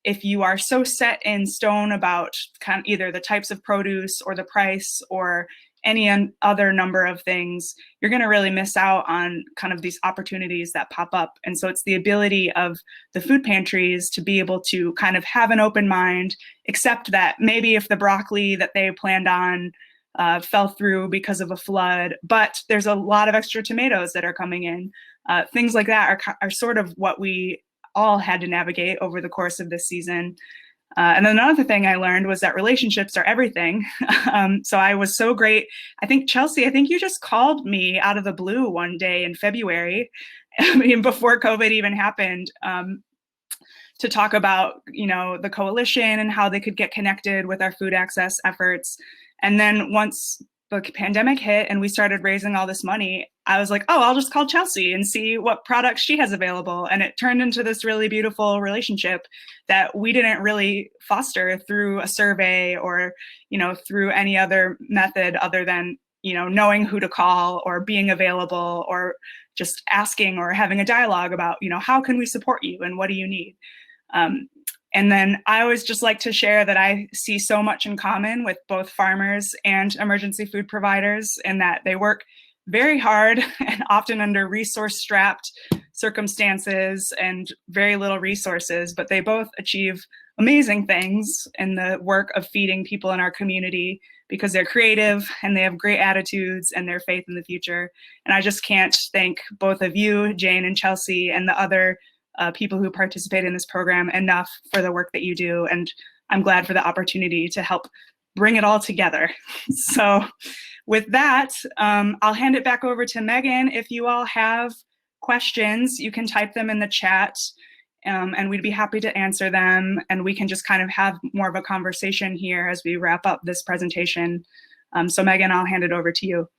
if you are so set in stone about kind of either the types of produce or the price or any other number of things, you're going to really miss out on kind of these opportunities that pop up. And so it's the ability of the food pantries to be able to kind of have an open mind, accept that maybe if the broccoli that they planned on fell through because of a flood, but there's a lot of extra tomatoes that are coming in. Things like that are sort of what we all had to navigate over the course of this season. And then another thing I learned was that relationships are everything. So I was so great. I think, Chelsea, you just called me out of the blue one day in February, before COVID even happened, to talk about, the coalition and how they could get connected with our food access efforts. And then once the pandemic hit and we started raising all this money, I was like, oh, I'll just call Chelsea and see what products she has available. And it turned into this really beautiful relationship that we didn't really foster through a survey or, through any other method other than, knowing who to call or being available or just asking or having a dialogue about, how can we support you and what do you need? And then I always just like to share that I see so much in common with both farmers and emergency food providers, in that they work very hard and often under resource-strapped circumstances and very little resources, but they both achieve amazing things in the work of feeding people in our community because they're creative and they have great attitudes and their faith in the future. And I just can't thank both of you, Jane and Chelsea, and the other people who participate in this program enough for the work that you do. And I'm glad for the opportunity to help bring it all together. So with that, I'll hand it back over to Megan. If you all have questions, you can type them in the chat, and we'd be happy to answer them. And we can just kind of have more of a conversation here as we wrap up this presentation. So Megan, I'll hand it over to you.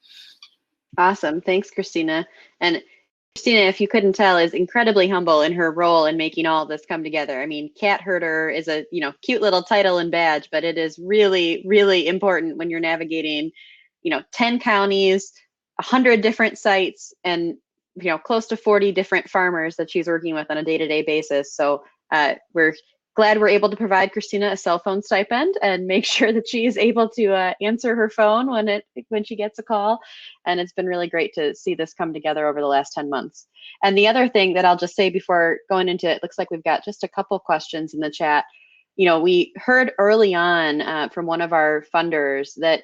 Awesome. Thanks, Christina. And Christina, if you couldn't tell, is incredibly humble in her role in making all of this come together. I mean, cat herder is a cute little title and badge, but it is really, really important when you're navigating 10 counties, 100 different sites, and close to 40 different farmers that she's working with on a day-to-day basis. So we're glad we're able to provide Christina a cell phone stipend and make sure that she is able to answer her phone when she gets a call. And it's been really great to see this come together over the last 10 months. And the other thing that I'll just say before going into it, looks like we've got just a couple questions in the chat. We heard early on from one of our funders that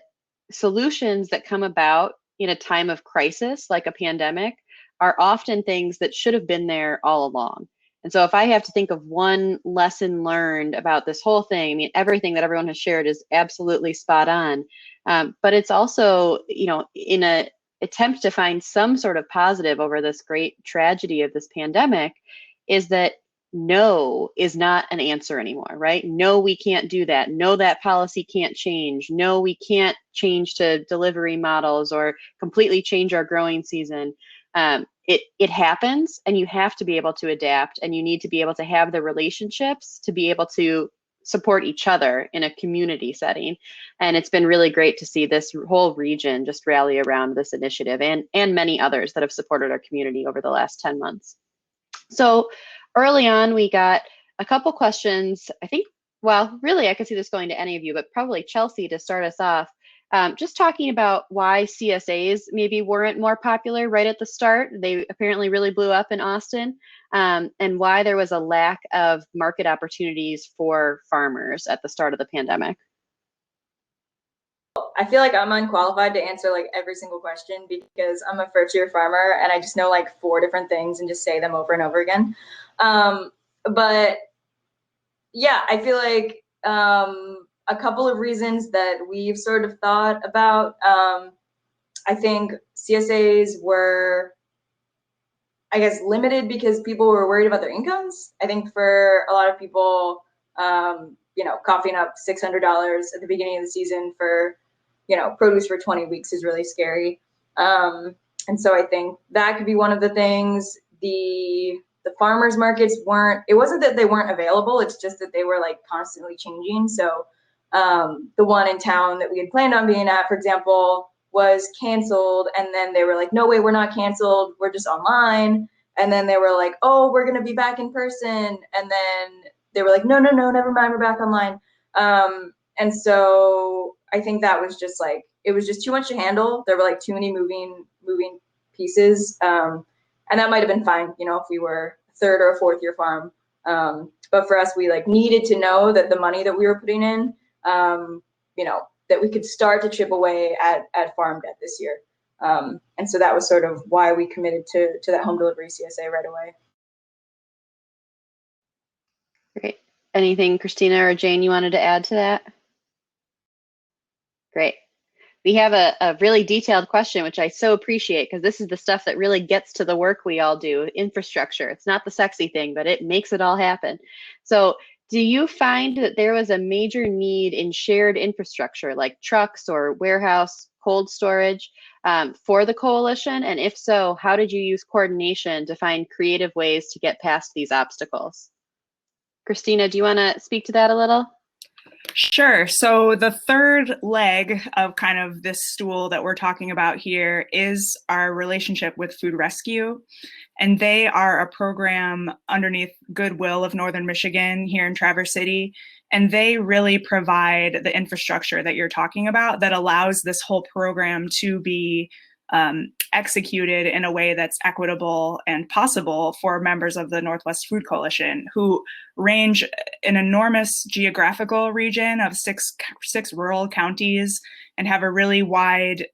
solutions that come about in a time of crisis, like a pandemic, are often things that should have been there all along. And so if I have to think of one lesson learned about this whole thing, I mean, everything that everyone has shared is absolutely spot on. But it's also, in an attempt to find some sort of positive over this great tragedy of this pandemic, is that no is not an answer anymore, right? No, we can't do that. No, that policy can't change. No, we can't change to delivery models or completely change our growing season. It happens, and you have to be able to adapt, and you need to be able to have the relationships to be able to support each other in a community setting. And it's been really great to see this whole region just rally around this initiative, and many others that have supported our community over the last 10 months. So early on, we got a couple questions. I think, well, really, I could see this going to any of you, but probably Chelsea to start us off. just talking about why CSAs maybe weren't more popular right at the start. They apparently really blew up in Austin, and why there was a lack of market opportunities for farmers at the start of the pandemic. I feel like I'm unqualified to answer like every single question because I'm a first-year farmer and I just know like 4 different things and just say them over and over again. But yeah, I feel like a couple of reasons that we've sort of thought about. I think CSAs were, I guess, limited because people were worried about their incomes. I think for a lot of people, coughing up $600 at the beginning of the season for, produce for 20 weeks is really scary. And so I think that could be one of the things. The farmers markets it wasn't that they weren't available, it's just that they were like constantly changing. So the one in town that we had planned on being at, for example, was canceled. And then they were like, no way, we're not canceled. We're just online. And then they were like, oh, we're going to be back in person. And then they were like, no, never mind. We're back online. And so I think that was just like, it was just too much to handle. There were like too many moving pieces. And that might've been fine, if we were a 3rd or a 4th year farm. But for us, we like needed to know that the money that we were putting in, that we could start to chip away at farm debt this year. And so that was sort of why we committed to that home delivery CSA right away. Great. Anything, Christina or Jane, you wanted to add to that? Great. We have a really detailed question, which I so appreciate because this is the stuff that really gets to the work we all do, infrastructure. It's not the sexy thing, but it makes it all happen. So do you find that there was a major need in shared infrastructure like trucks or warehouse, cold storage for the coalition? And if so, how did you use coordination to find creative ways to get past these obstacles? Christina, do you want to speak to that a little? Sure. So the third leg of kind of this stool that we're talking about here is our relationship with Food Rescue. And they are a program underneath Goodwill of Northern Michigan here in Traverse City. And they really provide the infrastructure that you're talking about that allows this whole program to be executed in a way that's equitable and possible for members of the Northwest Food Coalition, who range an enormous geographical region of six rural counties and have a really wide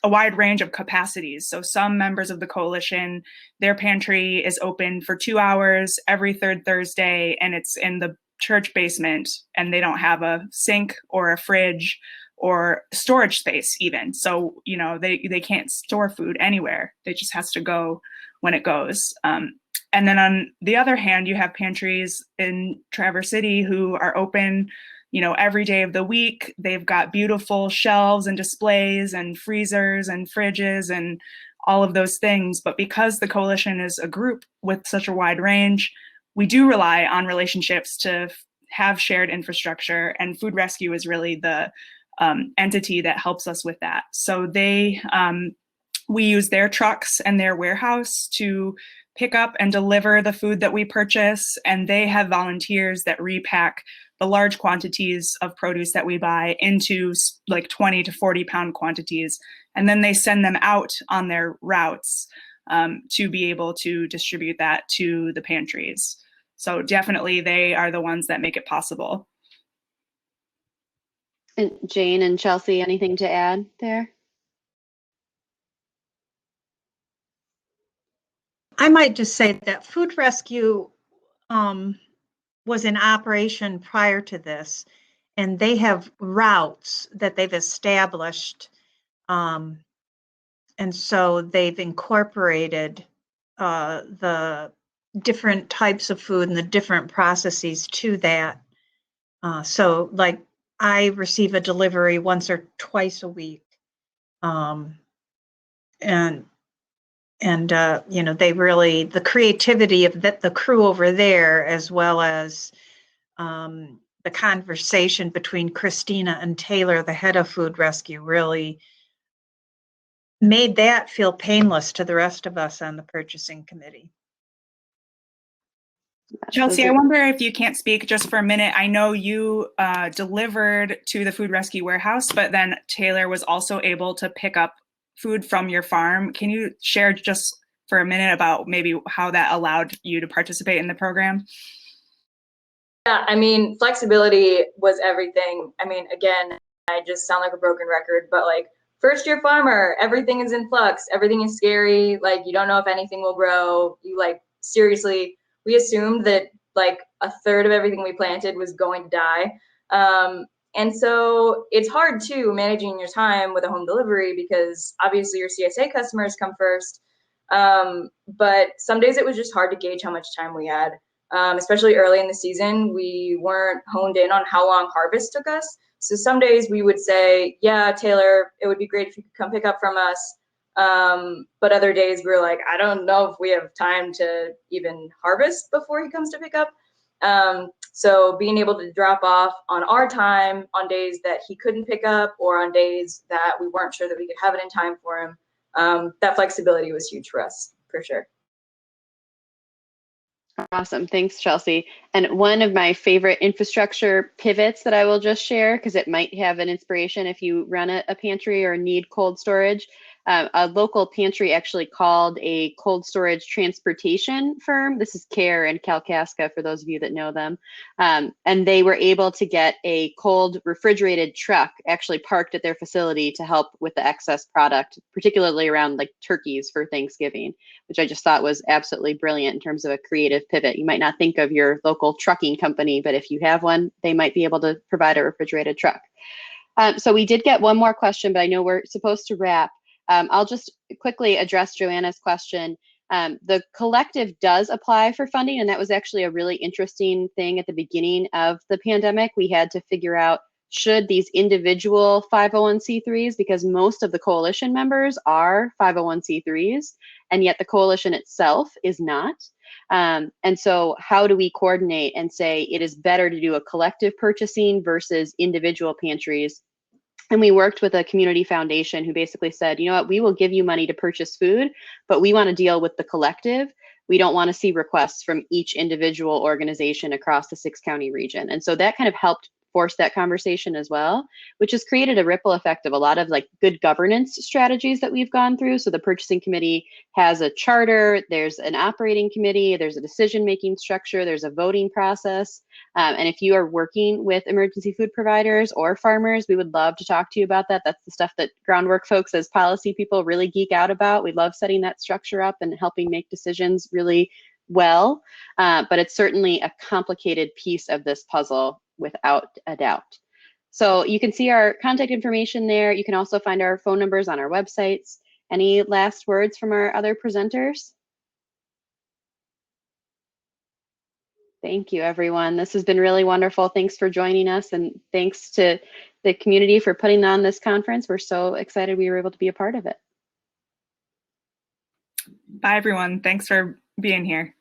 range of capacities. So some members of the coalition, their pantry is open for 2 hours every 3rd Thursday, and it's in the church basement, and they don't have a sink or a fridge or storage space even. So, they can't store food anywhere. It just has to go when it goes. And then on the other hand, you have pantries in Traverse City who are open, every day of the week. They've got beautiful shelves and displays and freezers and fridges and all of those things. But because the coalition is a group with such a wide range, we do rely on relationships to have shared infrastructure, and Food Rescue is really the entity that helps us with that. So we use their trucks and their warehouse to pick up and deliver the food that we purchase, and they have volunteers that repack the large quantities of produce that we buy into like 20 to 40 pound quantities, and then they send them out on their routes to be able to distribute that to the pantries. So definitely they are the ones that make it possible. And Jane and Chelsea, anything to add there? I might just say that Food Rescue was in operation prior to this, and they have routes that they've established. And so they've incorporated the different types of food and the different processes to that. So like I receive a delivery once or twice a week. They really, the creativity of the crew over there, as well as the conversation between Christina and Taylor, the head of Food Rescue, really made that feel painless to the rest of us on the purchasing committee. Chelsea, I wonder if you can't speak just for a minute. I know you delivered to the food rescue warehouse, but then Taylor was also able to pick up food from your farm. Can you share just for a minute about maybe how that allowed you to participate in the program? Yeah, I mean, flexibility was everything. I mean, again, I just sound like a broken record, but like first year farmer, everything is in flux, everything is scary, like you don't know if anything will grow. You like seriously, we assumed that like a third of everything we planted was going to die. And so it's hard too managing your time with a home delivery because obviously your CSA customers come first. But some days it was just hard to gauge how much time we had. Especially early in the season, we weren't honed in on how long harvest took us. So some days we would say, yeah, Taylor, it would be great if you could come pick up from us. But other days we were like, I don't know if we have time to even harvest before he comes to pick up. So being able to drop off on our time on days that he couldn't pick up or on days that we weren't sure that we could have it in time for him, that flexibility was huge for us, for sure. Awesome. Thanks, Chelsea. And one of my favorite infrastructure pivots that I will just share, because it might have an inspiration if you run a pantry or need cold storage. A local pantry actually called a cold storage transportation firm. This is Care in Kalkaska, for those of you that know them. And they were able to get a cold refrigerated truck actually parked at their facility to help with the excess product, particularly around like turkeys for Thanksgiving, which I just thought was absolutely brilliant in terms of a creative pivot. You might not think of your local trucking company, but if you have one, they might be able to provide a refrigerated truck. So we did get one more question, but I know we're supposed to wrap. I'll just quickly address Joanna's question. The collective does apply for funding, and that was actually a really interesting thing at the beginning of the pandemic. We had to figure out, should these individual 501c3s, because most of the coalition members are 501c3s, and yet the coalition itself is not. And so how do we coordinate and say it is better to do a collective purchasing versus individual pantries? And we worked with a community foundation who basically said, you know what, we will give you money to purchase food, but we want to deal with the collective. We don't want to see requests from each individual organization across the 6-county region. And so that kind of helped force that conversation as well, which has created a ripple effect of a lot of like good governance strategies that we've gone through. So the purchasing committee has a charter, there's an operating committee, there's a decision-making structure, there's a voting process. And if you are working with emergency food providers or farmers, we would love to talk to you about that. That's the stuff that groundwork folks as policy people really geek out about. We love setting that structure up and helping make decisions really well. But it's certainly a complicated piece of this puzzle, without a doubt. So you can see our contact information there. You can also find our phone numbers on our websites. Any last words from our other presenters? Thank you, everyone. This has been really wonderful. Thanks for joining us, and thanks to the community for putting on this conference. We're so excited we were able to be a part of it. Bye, everyone. Thanks for being here.